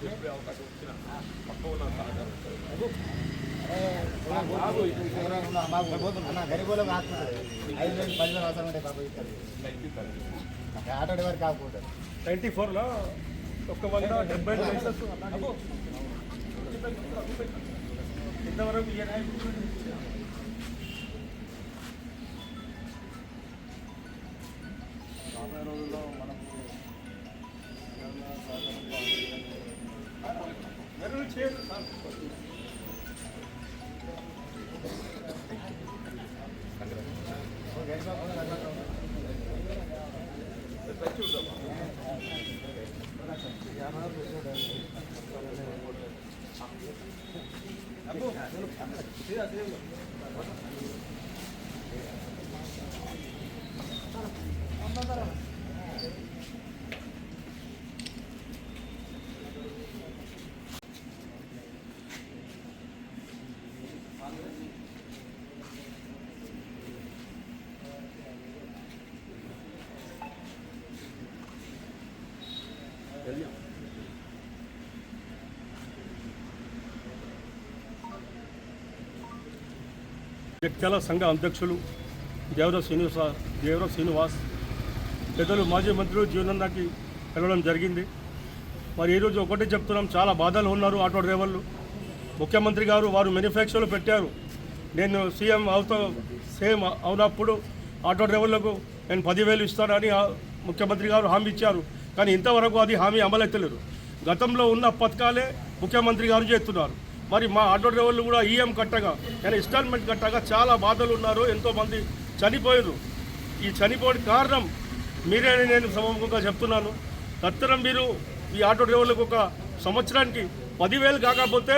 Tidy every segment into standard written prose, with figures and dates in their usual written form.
చెప్పే అవకాశం వచ్చిన పక్క ఉన్న సహకారం గరీబులకు హాస్పిటల్ 5,000 అవసరం ఉంటే బాబు ఇస్తారు ఆటో డ్రైవర్ కాకపోతే 94లో 170 లైసెన్స్ ఇంతవరకు ఏ నాయకుడు రాబోయే రోజుల్లో మనకు మెరుగు చేయరు సార్ జగిత్యాల సంఘ అధ్యక్షులు దేవర శ్రీనివాస్ పెద్దలు మాజీ మంత్రులు జీవనన్నకి వెళ్ళడం జరిగింది. మరి ఈరోజు ఒకటే చెప్తున్నాం, చాలా బాధలు ఉన్నారు ఆటో డ్రైవర్లు. ముఖ్యమంత్రి గారు వారు మ్యానుఫ్యాక్చర్లో పెట్టారు, నేను సీఎం సేమ్ అవునప్పుడు ఆటో డ్రైవర్లకు నేను 10,000 ఇస్తానని ముఖ్యమంత్రి గారు హామీ ఇచ్చారు. కానీ ఇంతవరకు అది హామీ అమలెత్తలేరు. గతంలో ఉన్న పథకాలే ముఖ్యమంత్రి గారు చేస్తున్నారు. మరి మా ఆటో డ్రైవర్లు కూడా ఈఎం కట్టగా నేను ఇన్స్టాల్మెంట్ కట్టగా చాలా బాధలు ఉన్నారు, ఎంతోమంది చనిపోయారు. ఈ చనిపోయిన కారణం మీరే, నేను సభముఖంగా చెప్తున్నాను. తత్తరం మీరు ఈ ఆటో డ్రైవర్లకు ఒక సంవత్సరానికి 10,000 కాకపోతే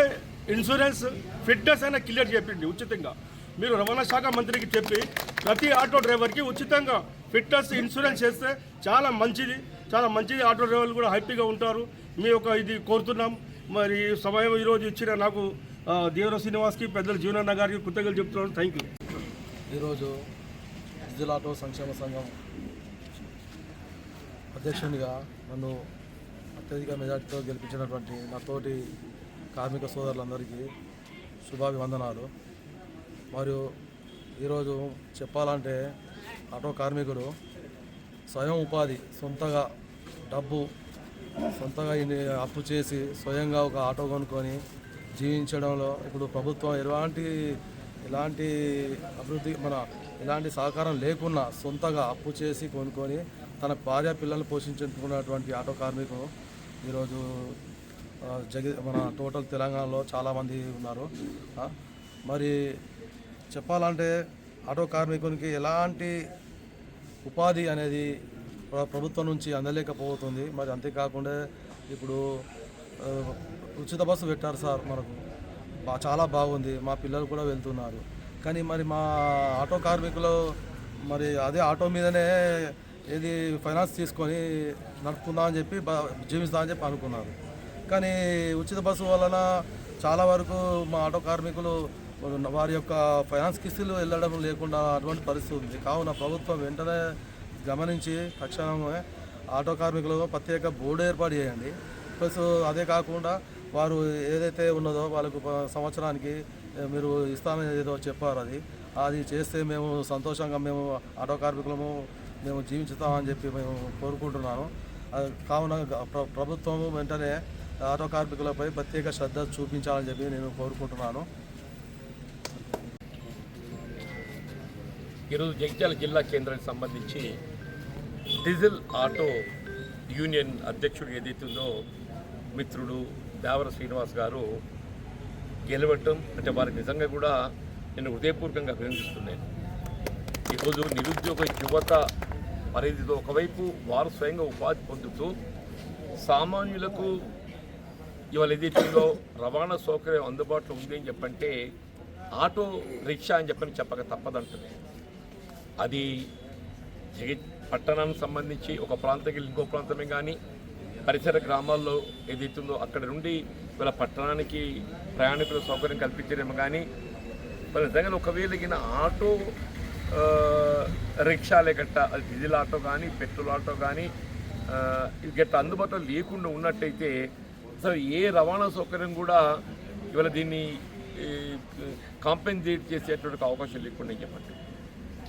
ఇన్సూరెన్స్ ఫిట్నెస్ అయినా క్లియర్ చెప్పింది ఉచితంగా. మీరు రవాణా శాఖ మంత్రికి చెప్పి ప్రతి ఆటో డ్రైవర్కి ఉచితంగా ఫిట్నెస్ ఇన్సూరెన్స్ చేస్తే చాలా మంచిది. ఆటో డ్రైవర్లు కూడా హ్యాపీగా ఉంటారు. మీ యొక్క ఇది కోరుతున్నాం. మరి సమయం ఈరోజు ఇచ్చిన నాకు దేవర శ్రీనివాస్కి, పెద్దల జీవనన్న గారికి కృతజ్ఞతలు చెప్తున్నాను. Thank you. ఈరోజు జిల్లా ఆటో సంక్షేమ సంఘం అధ్యక్షునిగా నన్ను అత్యధిక మెజార్టీతో గెలిపించినటువంటి నా తోటి కార్మిక సోదరులందరికీ శుభాభివందనాలు. మరియు ఈరోజు చెప్పాలంటే ఆటో కార్మికుడు స్వయం ఉపాధి, సొంతగా అప్పు చేసి స్వయంగా ఒక ఆటో కొనుక్కొని జీవించడంలో ఇప్పుడు ప్రభుత్వం ఎలాంటి అభివృద్ధి ఎలాంటి సహకారం లేకున్నా సొంతగా అప్పు చేసి కొనుక్కొని తన భార్య పిల్లల్ని పోషించుకున్నటువంటి ఆటో కార్మికులు ఈరోజు మన టోటల్ తెలంగాణలో చాలామంది ఉన్నారు. మరి చెప్పాలంటే ఆటో కార్మికునికి ఎలాంటి ఉపాధి అనేది ప్రభుత్వం నుంచి అందలేకపోతుంది. మరి అంతేకాకుండా ఇప్పుడు ఉచిత బస్సు పెట్టారు సార్, మనకు చాలా బాగుంది, మా పిల్లలు కూడా వెళ్తున్నారు. కానీ మరి మా ఆటో కార్మికులు మరి అదే ఆటో మీదనే ఏది ఫైనాన్స్ తీసుకొని నడుపుకుందామని చెప్పి జీవిస్తామని చెప్పి అనుకున్నారు. కానీ ఉచిత బస్సు వలన చాలా వరకు మా ఆటో కార్మికులు వారి యొక్క ఫైనాన్స్ కిస్తులు వెళ్ళడం లేకుండా అటువంటి పరిస్థితి ఉంది. కావున ప్రభుత్వం వెంటనే గమనించి తక్షణమే ఆటో కార్మికులకు ప్రత్యేక బోర్డు ఏర్పాటు చేయండి. ప్లస్ అదే కాకుండా వారు ఏదైతే ఉన్నదో వాళ్ళకు సంవత్సరానికి మీరు ఇస్తామని ఏదో చెప్పారు, అది చేస్తే మేము సంతోషంగా మేము ఆటో కార్మికులము మేము జీవించుతామని చెప్పి మేము కోరుకుంటున్నాను. కావున ప్రభుత్వం వెంటనే ఆటో కార్మికులపై ప్రత్యేక శ్రద్ధ చూపించాలని చెప్పి నేను కోరుకుంటున్నాను. ఈరోజు జగిత్యాల జిల్లా కేంద్రానికి సంబంధించి డీజిల్ ఆటో యూనియన్ అధ్యక్షుడు ఏదైతుందో మిత్రుడు దేవర శ్రీనివాస్ గారు గెలవటం అంటే వారికి నిజంగా కూడా నేను హృదయపూర్వకంగా అభినందిస్తున్నాను. ఈరోజు నిరుద్యోగ యువత పరిధిలో ఒకవైపు వారు స్వయంగా ఉపాధి పొందుతూ సామాన్యులకు ఇవాళ ఏదైతుందో రవాణా సౌకర్యం అందుబాటులో ఉంది అని చెప్పంటే ఆటో రిక్షా అని చెప్పక తప్పదంటుంది. అది పట్టణానికి సంబంధించి ఒక ప్రాంతానికి ఇంకో ప్రాంతమే కానీ పరిసర గ్రామాల్లో ఏదైతుందో అక్కడ నుండి వీళ్ళ పట్టణానికి ప్రయాణికుల సౌకర్యం కల్పించడేమో కానీ మరి నిజంగా ఒకవేళ ఆటో రిక్షాలే గట్ట అది డీజిల్ ఆటో కానీ పెట్రోల్ ఆటో కానీ ఇది గట్ట అందుబాటులో లేకుండా ఉన్నట్టయితే అసలు ఏ రవాణా సౌకర్యం కూడా ఇవాళ దీన్ని కాంపెన్సేట్ చేసేటువంటి అవకాశం లేకుండా చెప్పండి.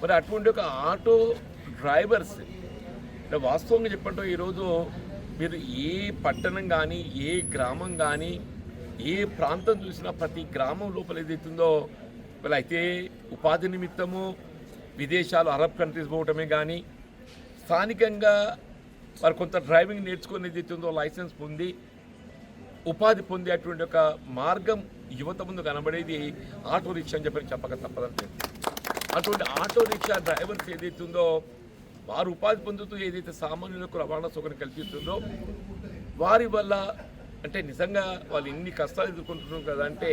మరి అటువంటి ఒక ఆటో డ్రైవర్స్ వాస్తవంగా చెప్పంటే ఈరోజు మీరు ఏ పట్టణం కానీ ఏ గ్రామం కానీ ఏ ప్రాంతం చూసినా ప్రతి గ్రామం లోపల ఏదైతుందో వీళ్ళు అయితే ఉపాధి నిమిత్తము విదేశాలు అరబ్ కంట్రీస్ పోవటమే కానీ స్థానికంగా వారు కొంత డ్రైవింగ్ నేర్చుకుని ఏదైతుందో లైసెన్స్ పొంది ఉపాధి పొందేటువంటి ఒక మార్గం యువత ముందు కనబడేది ఆటో రిక్షా అని చెప్పక తప్పదంటే అటువంటి ఆటో రిక్షా డ్రైవర్స్ ఏదైతుందో వారు ఉపాధి పొందుతూ ఏదైతే సామాన్యులకు రవాణా సౌకర్యం కల్పిస్తుందో వారి వల్ల అంటే నిజంగా వాళ్ళు ఎన్ని కష్టాలు ఎదుర్కొంటున్నారు కదా అంటే